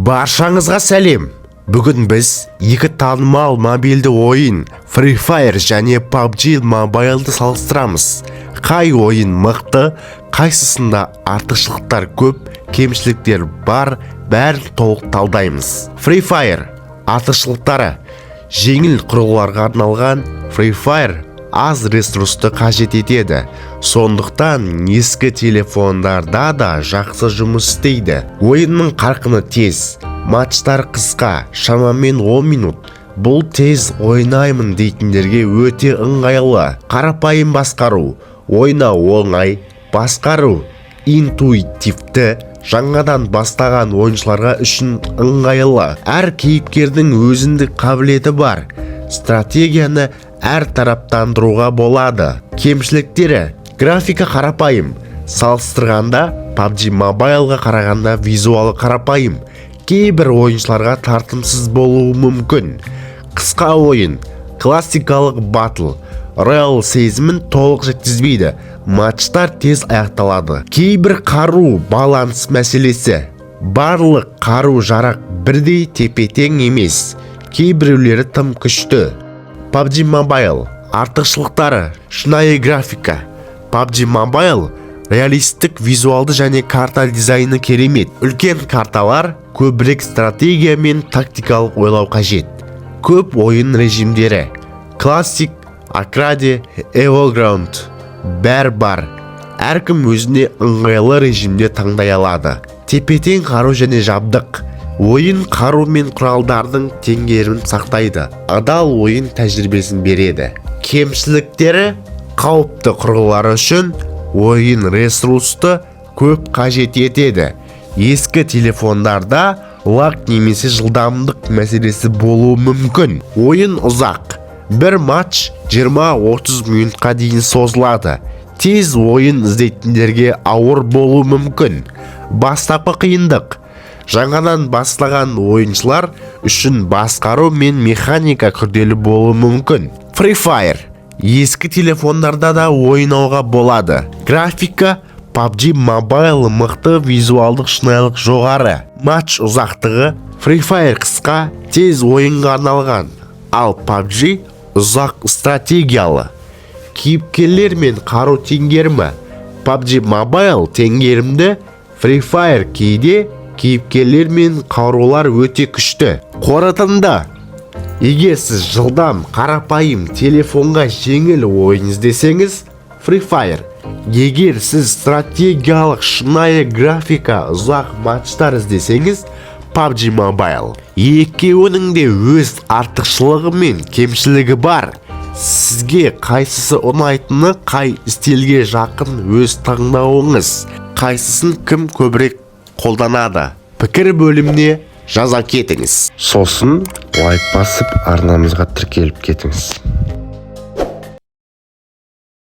Баршаңызға сәлем. Бүгін біз екі танымал мобильді ойын Free Fire және PUBG Mobile'ды салыстырамыз. Қай ойын мықты, қайсысында артықшылықтар көп, кемшіліктер бар, бәрін толық талдаймыз. Free Fire артықшылықтары: жеңіл құрылғыларға арналған. Free Fire аз ресурсты қажет етеді, сондықтан ескі телефондарда да жақсы жұмыс істейді. Ойынның қарқыны тез, матчтар қысқа, шамамен 10 минут. Бұл тез ойнаймын дейтіндерге өте ыңғайлы. Қарапайым басқару: ойнау оңай, басқару интуитивті, жаңадан бастаған ойыншыларға үшін ыңғайлы. Әр кейіпкердің өзіндік қабілеті бар. Стратегияны әр тараптандыруға болады. Кемшіліктері: графика қарапайым, салыстырғанда PUBG Mobile'ға қарағанда визуалы қарапайым, кейбір ойыншыларға тартымсыз болуы мүмкін. Қысқа ойын, классикалық батл, роял сезімін толық жеткізбейді, матчтар тез аяқталады. Кейбір қару баланс мәселесі: барлық қару жарақ бірдей тепе-тең емес, кейбіреулері тым күшті. PUBG Mobile артықшылықтары: шынайы графика. PUBG Mobile реалистік визуалды және карта дизайны керемет. Үлкен карталар, көбірек стратегия мен тактикалық ойлау қажет. Көп ойын режимдері: классик, аркаде, эвограунд бәр бар. Әркім өзіне ыңғайлы режимде таңдай алады. Тепе-тең қару және жабдық: ойын қару мен құралдардың теңгерімін сақтайды, адал ойын тәжірибесін береді. Кемшіліктері: қауіпті құрылғылар үшін ойын ресурсты көп қажет етеді. Ескі телефондарда лаг немесе жылдамдық мәселесі болуы мүмкін. Ойын ұзақ, бір матч 20-30 минутқа дейін созылады. Тез ойын іздейтіндерге ауыр болуы мүмкін. Бастапқы қиындық: жаңадан бастаған ойыншылар үшін басқару мен механика күрделі болуы мүмкін. Free Fire ескі телефондарда да ойнауға болады. Графика: PUBG Mobile мықты, визуалдық шынайылық жоғары. Матч ұзақтығы: Free Fire қысқа, тез ойынға арналған, ал PUBG ұзақ, стратегиялы. Кейіпкерлер мен қару теңгерімі: PUBG Mobile теңгерімді, Free Fire кейде кейіпкерлер мен қарулар өте күшті. Қорытынды: егер сіз жылдам, қарапайым, телефонға жеңіл ойын іздесеңіз, Free Fire. Егер сіз стратегиялық, шынайы графика, ұзақ матчтар іздесеңіз, PUBG Mobile. Екеуінің де өз артықшылығы мен кемшілігі бар. Сізге қайсысы ұнайтыны, қай стильге жақын өз таңдауыңыз. Қайсысын кім көбірек қолданады? Пікір бөліміне жаза кетіңіз. Сосын лайк басып арнамызға тіркеліп кетіңіз.